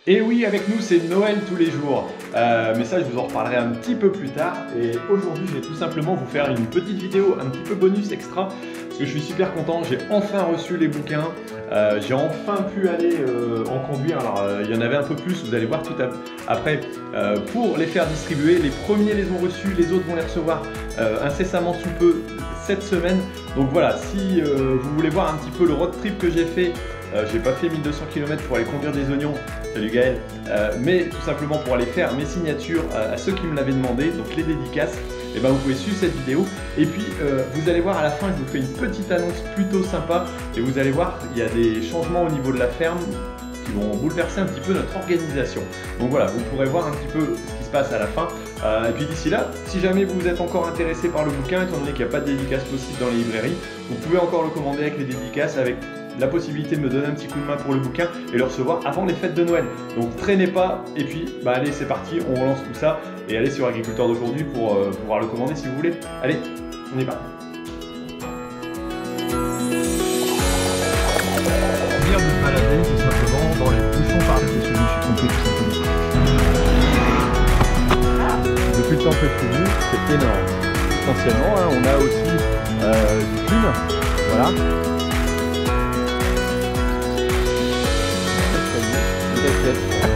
Et oui, avec nous, c'est Noël tous les jours. Mais ça, je vous en reparlerai un petit peu plus tard. Et aujourd'hui, je vais tout simplement vous faire une petite vidéo, un petit peu bonus extra. Parce que je suis super content, j'ai enfin reçu les bouquins. J'ai enfin pu aller en conduire. Alors, il y en avait un peu plus, vous allez voir tout après. Pour les faire distribuer, les premiers les ont reçus, les autres vont les recevoir incessamment sous peu cette semaine. Donc voilà, si vous voulez voir un petit peu le road trip que j'ai fait, j'ai pas fait 1200 km pour aller conduire des oignons, salut Gaël, mais tout simplement pour aller faire mes signatures à ceux qui me l'avaient demandé, donc les dédicaces, et ben vous pouvez suivre cette vidéo. Et puis vous allez voir à la fin, je vous fais une petite annonce plutôt sympa, et vous allez voir, il y a des changements au niveau de la ferme qui vont bouleverser un petit peu notre organisation. Donc voilà, vous pourrez voir un petit peu ce qui se passe à la fin. Et puis d'ici là, si jamais vous êtes encore intéressé par le bouquin, étant donné qu'il n'y a pas de dédicace possible dans les librairies, vous pouvez encore le commander avec les dédicaces, avec la possibilité de me donner un petit coup de main pour le bouquin et le recevoir avant les fêtes de Noël. Donc traînez pas, et puis allez, c'est parti, on relance tout ça et allez sur Agriculteur d'aujourd'hui pour pouvoir le commander si vous voulez. Allez, on y va. Dire de se balader tout simplement dans les bouchons par les celui je suis trompé tout simplement. Depuis le temps que je suis venu, c'est énorme. Essentiellement, hein, on a aussi du thune, voilà.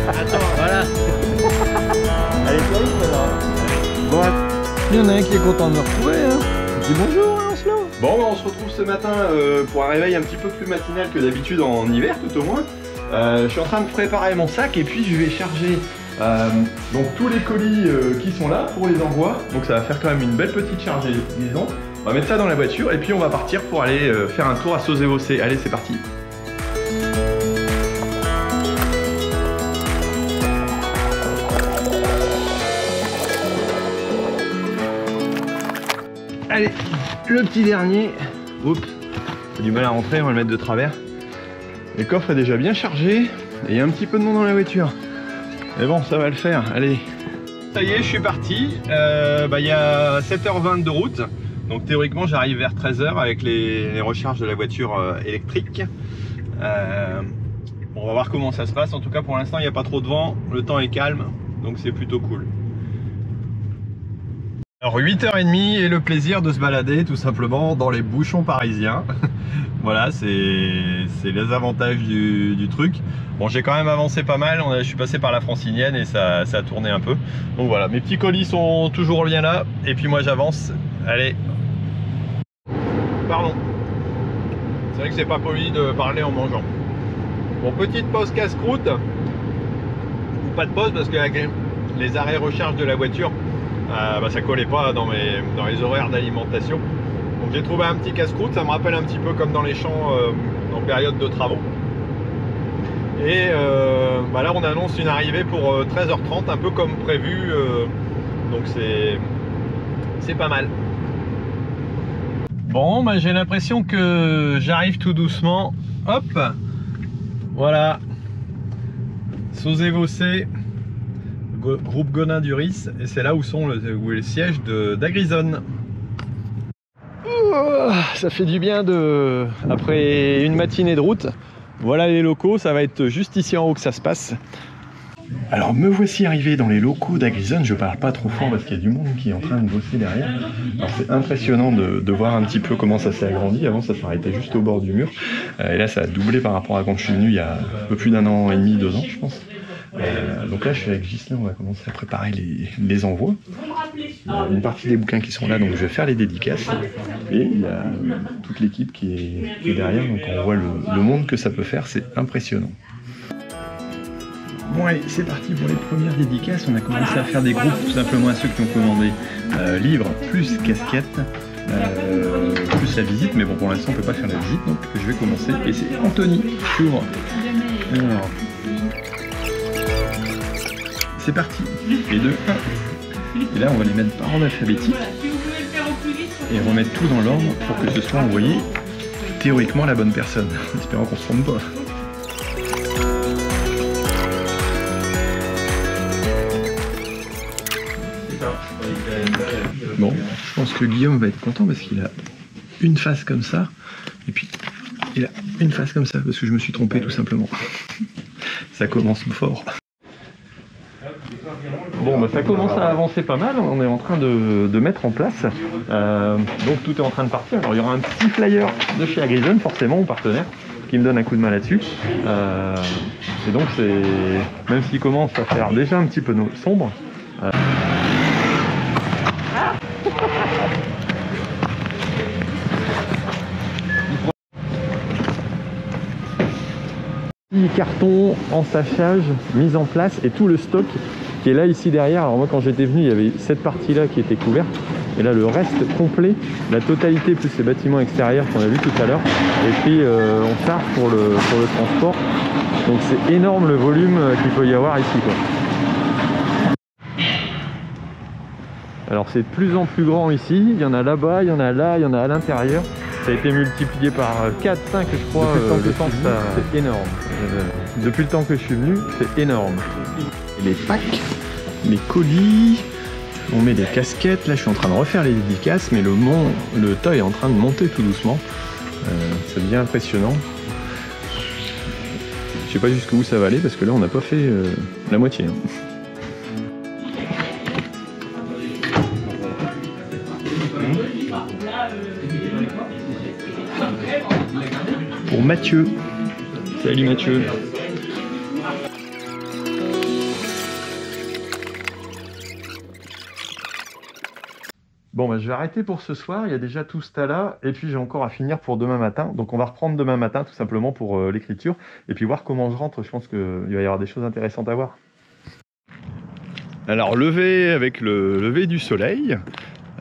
Attends, voilà. Allez, toi, bon, il y en a un qui est content de me retrouver, hein. Je dis bonjour, hein, Oslo. Bon, on se retrouve ce matin pour un réveil un petit peu plus matinal que d'habitude en hiver, tout au moins. Je suis en train de préparer mon sac et puis je vais charger donc tous les colis qui sont là pour les envois. Donc ça va faire quand même une belle petite chargée-liaison. On va mettre ça dans la voiture et puis on va partir pour aller faire un tour à Sauzé-Vaucé. Allez, c'est parti. Allez, le petit dernier. Oups, j'ai du mal à rentrer, on va le mettre de travers. Le coffre est déjà bien chargé et il y a un petit peu de monde dans la voiture. Mais bon, ça va le faire, allez. Ça y est, je suis parti. Il y a 7h20 de route. Donc théoriquement, j'arrive vers 13h avec les recharges de la voiture électrique. On va voir comment ça se passe. En tout cas, pour l'instant, il n'y a pas trop de vent. Le temps est calme, donc c'est plutôt cool. Alors 8h30 et le plaisir de se balader tout simplement dans les bouchons parisiens. Voilà, c'est les avantages du truc. Bon, j'ai quand même avancé pas mal, je suis passé par la Francilienne et ça a tourné un peu. Donc voilà, mes petits colis sont toujours bien là et puis moi j'avance. Allez. Pardon. C'est vrai que c'est pas poli de parler en mangeant. Bon, petite pause casse-croûte. Pas de pause parce que les arrêts recharge de la voiture, ça collait pas dans les horaires d'alimentation. Donc j'ai trouvé un petit casse-croûte, ça me rappelle un petit peu comme dans les champs en période de travaux. Et là on annonce une arrivée pour 13h30, un peu comme prévu, donc c'est pas mal. Bon, j'ai l'impression que j'arrive tout doucement. Hop, voilà, Sauzé-Vaucé, groupe Gonin-Duris, et c'est là où est le siège d'Agrizone. Ça fait du bien après une matinée de route. Voilà les locaux, ça va être juste ici en haut que ça se passe. Alors me voici arrivé dans les locaux d'Agrizone. Je parle pas trop fort parce qu'il y a du monde qui est en train de bosser derrière. Alors c'est impressionnant de voir un petit peu comment ça s'est agrandi. Avant ça s'arrêtait juste au bord du mur. Et là ça a doublé par rapport à quand je suis venu il y a un peu plus d'un an et demi, 2 ans je pense. Donc là je suis avec Ghislain, on va commencer à préparer les envois. Il y a une partie des bouquins qui sont là, donc je vais faire les dédicaces. Et il y a toute l'équipe qui est derrière, donc on voit le monde que ça peut faire, c'est impressionnant. Bon allez, c'est parti pour les premières dédicaces. On a commencé à faire des groupes tout simplement à ceux qui ont commandé livres plus casquettes, plus la visite. Mais bon, pour l'instant on peut pas faire la visite, donc je vais commencer. Et c'est Anthony qui ouvre. Alors, c'est parti, les deux. Et là on va les mettre par ordre alphabétique et remettre tout dans l'ordre pour que ce soit envoyé théoriquement à la bonne personne, en espérant qu'on se trompe pas. Bon, je pense que Guillaume va être content parce qu'il a une face comme ça et puis il a une face comme ça parce que je me suis trompé tout simplement. Ça commence fort. Bon, bah, ça commence à avancer pas mal, on est en train de mettre en place. Donc tout est en train de partir. Alors il y aura un petit flyer de chez Agrison, forcément, mon partenaire, qui me donne un coup de main là-dessus. Et donc c'est, même s'il commence à faire déjà un petit peu sombre, carton, ensachage, mise en place et tout le stock qui est là ici derrière. Alors moi quand j'étais venu il y avait cette partie là qui était couverte et là le reste complet, la totalité plus les bâtiments extérieurs qu'on a vu tout à l'heure et puis on charge pour le transport. Donc c'est énorme le volume qu'il peut y avoir ici quoi. Alors c'est de plus en plus grand ici, il y en a là-bas, il y en a là, il y en a à l'intérieur. Ça a été multiplié par 4, 5 je crois, c'est énorme. Depuis le temps que je suis venu, c'est énorme. Les packs, les colis, on met des casquettes, là je suis en train de refaire les dédicaces, mais le tas est en train de monter tout doucement. Ça devient impressionnant. Je sais pas jusqu'où ça va aller parce que là on n'a pas fait la moitié. Hein. Pour Mathieu. Salut Mathieu. Bon bah je vais arrêter pour ce soir, il y a déjà tout ce tas là et puis j'ai encore à finir pour demain matin. Donc on va reprendre demain matin tout simplement pour l'écriture et puis voir comment je rentre. Je pense qu'il va y avoir des choses intéressantes à voir. Alors lever avec le lever du soleil.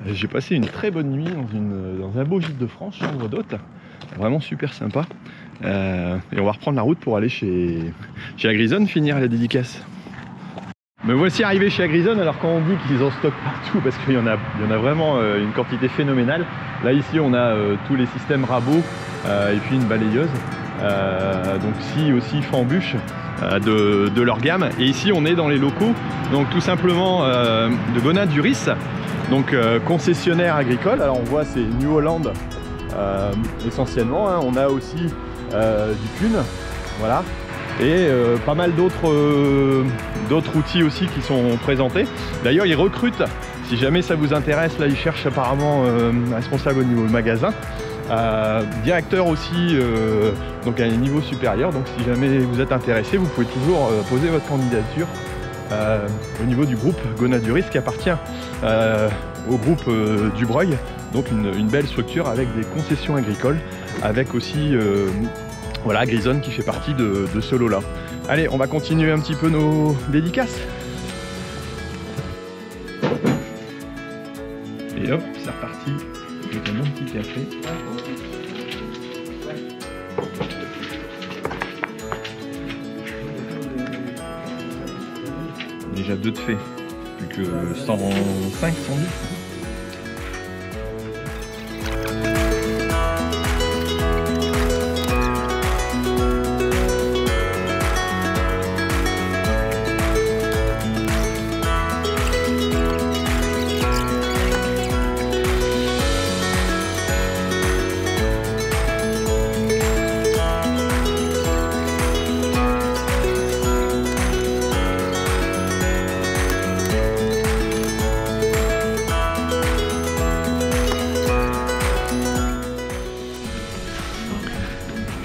J'ai passé une très bonne nuit dans un beau gîte de France, chambre d'hôte. Vraiment super sympa. Et on va reprendre la route pour aller chez Agrison finir la dédicace. Me voici arrivé chez Agrison. Alors quand on dit qu'ils en stockent partout, parce qu'il y en a vraiment une quantité phénoménale. Là ici on a tous les systèmes Rabo et puis une balayeuse. Donc si aussi Fambuche de leur gamme. Et ici on est dans les locaux, donc tout simplement de Gonat-Duris. Donc concessionnaire agricole. Alors on voit c'est New Holland essentiellement, hein. On a aussi du Kuhn, voilà, et pas mal d'autres outils aussi qui sont présentés. D'ailleurs ils recrutent, si jamais ça vous intéresse, là ils cherchent apparemment un responsable au niveau magasin, directeur aussi, donc à un niveau supérieur. Donc si jamais vous êtes intéressé, vous pouvez toujours poser votre candidature au niveau du groupe Gonat-Duris qui appartient au groupe Dubreuil. Donc une belle structure avec des concessions agricoles, avec aussi voilà, Agrison qui fait partie de ce lot-là. Allez, on va continuer un petit peu nos dédicaces. Et hop, c'est reparti avec un bon petit café. Déjà 2 de fait, plus que 105, 110.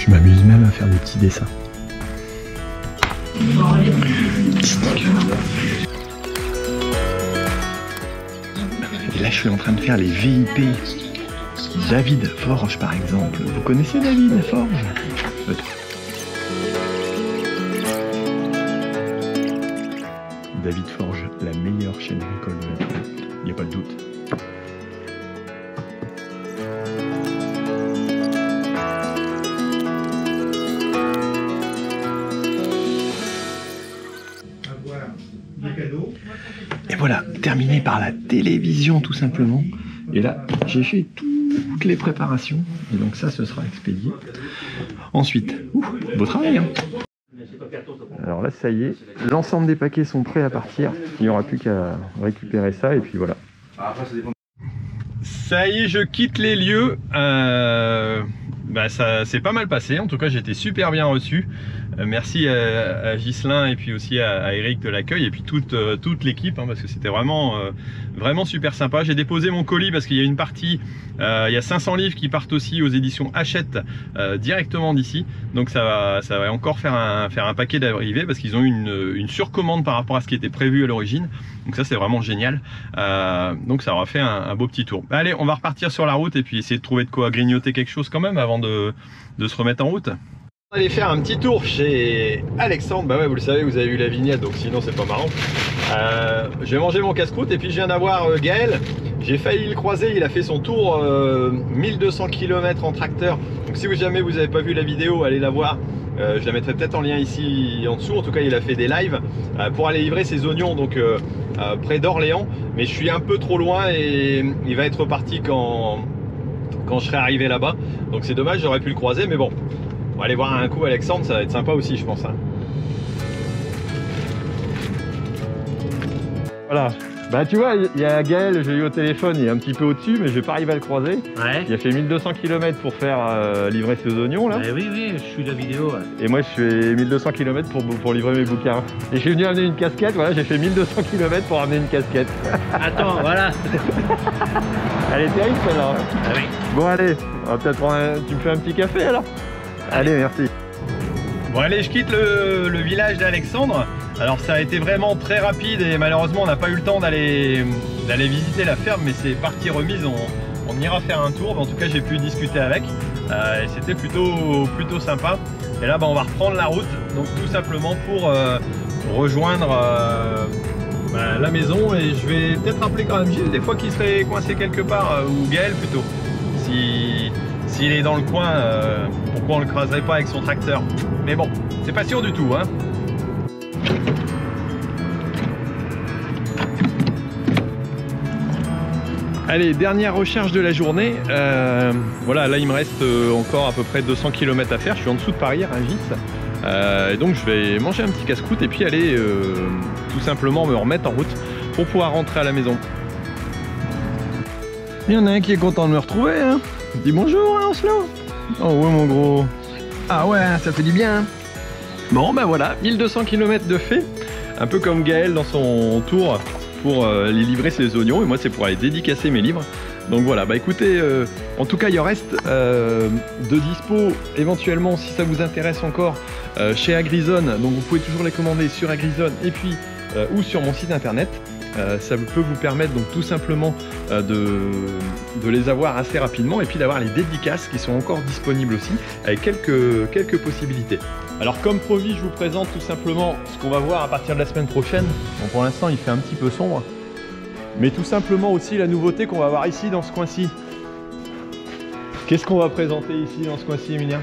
Je m'amuse même à faire des petits dessins. Et là, je suis en train de faire les VIP. David Forge, par exemple. Vous connaissez David Forge? David Forge, la meilleure chaîne agricole de la Tour. Il n'y a pas de doute. Et voilà, terminé par la télévision tout simplement. Et là, j'ai fait toutes les préparations. Et donc ça, ce sera expédié. Ensuite, beau travail hein. Alors là, ça y est, l'ensemble des paquets sont prêts à partir. Il n'y aura plus qu'à récupérer ça et puis voilà. Ça y est, je quitte les lieux. Ça s'est pas mal passé. En tout cas, j'ai été super bien reçu. Merci à Ghislain et puis aussi à Eric de l'accueil et puis toute l'équipe hein, parce que c'était vraiment, vraiment super sympa. J'ai déposé mon colis parce qu'il y a une partie, il y a 500 livres qui partent aussi aux éditions Hachette directement d'ici. Donc ça va encore faire un paquet d'arrivées parce qu'ils ont eu une surcommande par rapport à ce qui était prévu à l'origine. Donc ça c'est vraiment génial. Donc ça aura fait un beau petit tour. Allez, on va repartir sur la route et puis essayer de trouver de quoi grignoter quelque chose quand même avant de se remettre en route. On va aller faire un petit tour chez Alexandre. Bah ouais, vous le savez, vous avez vu la vignette, donc sinon c'est pas marrant. J'ai mangé mon casse-croûte et puis je viens d'avoir Gaël. J'ai failli le croiser, il a fait son tour 1200 km en tracteur. Donc si jamais vous n'avez pas vu la vidéo, allez la voir. Je la mettrai peut-être en lien ici en dessous. En tout cas, il a fait des lives pour aller livrer ses oignons donc près d'Orléans. Mais je suis un peu trop loin et il va être reparti quand je serai arrivé là-bas. Donc c'est dommage, j'aurais pu le croiser, mais bon. On va aller voir un coup Alexandre, ça va être sympa aussi je pense. Hein. Voilà. Bah tu vois, il y a Gaël, j'ai eu au téléphone, il est un petit peu au-dessus, mais je vais pas arriver à le croiser. Ouais. Il a fait 1200 km pour faire livrer ses oignons là. Oui, je suis la vidéo. Ouais. Et moi je fais 1200 km pour livrer mes bouquins. Et je suis venu amener une casquette, voilà, j'ai fait 1200 km pour amener une casquette. Attends, voilà. Elle est terrible celle-là. Ah oui. Bon allez, on va peut-être prendre tu me fais un petit café alors? Allez, merci. Bon allez, je quitte le village d'Alexandre. Alors ça a été vraiment très rapide et malheureusement on n'a pas eu le temps d'aller visiter la ferme, mais c'est partie remise, on ira faire un tour. En tout cas j'ai pu discuter avec et c'était plutôt sympa. Et là on va reprendre la route, donc tout simplement pour rejoindre la maison. Et je vais peut-être rappeler quand même Gilles, des fois qu'il serait coincé quelque part, ou Gaël plutôt, s'il est dans le coin, pourquoi on le craserait pas avec son tracteur. Mais bon, c'est pas sûr du tout hein. Allez, dernière recherche de la journée. Voilà, là il me reste encore à peu près 200 km à faire. Je suis en dessous de Paris, à Rungis. Et donc je vais manger un petit casse-croûte et puis aller tout simplement me remettre en route pour pouvoir rentrer à la maison. Il y en a un qui est content de me retrouver hein. Dis bonjour hein, Oslo. Oh ouais mon gros. Ah ouais, ça fait du bien hein. Bon ben voilà, 1200 km de fait. Un peu comme Gaël dans son tour pour les livrer ses oignons. Et moi c'est pour aller dédicacer mes livres. Donc voilà, bah écoutez, en tout cas il en reste de dispo éventuellement si ça vous intéresse encore chez Agrizone. Donc vous pouvez toujours les commander sur Agrizone et puis ou sur mon site internet. Ça peut vous permettre donc tout simplement de les avoir assez rapidement et puis d'avoir les dédicaces qui sont encore disponibles aussi avec quelques possibilités. Alors comme promis, je vous présente tout simplement ce qu'on va voir à partir de la semaine prochaine. Bon, pour l'instant il fait un petit peu sombre, mais tout simplement aussi la nouveauté qu'on va voir ici dans ce coin-ci. Qu'est-ce qu'on va présenter ici dans ce coin-ci, Emilien?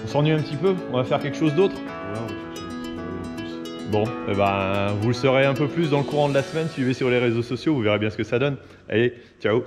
On s'ennuie un petit peu, on va faire quelque chose d'autre. Bon, eh ben, vous le saurez un peu plus dans le courant de la semaine. Suivez sur les réseaux sociaux, vous verrez bien ce que ça donne. Allez, ciao!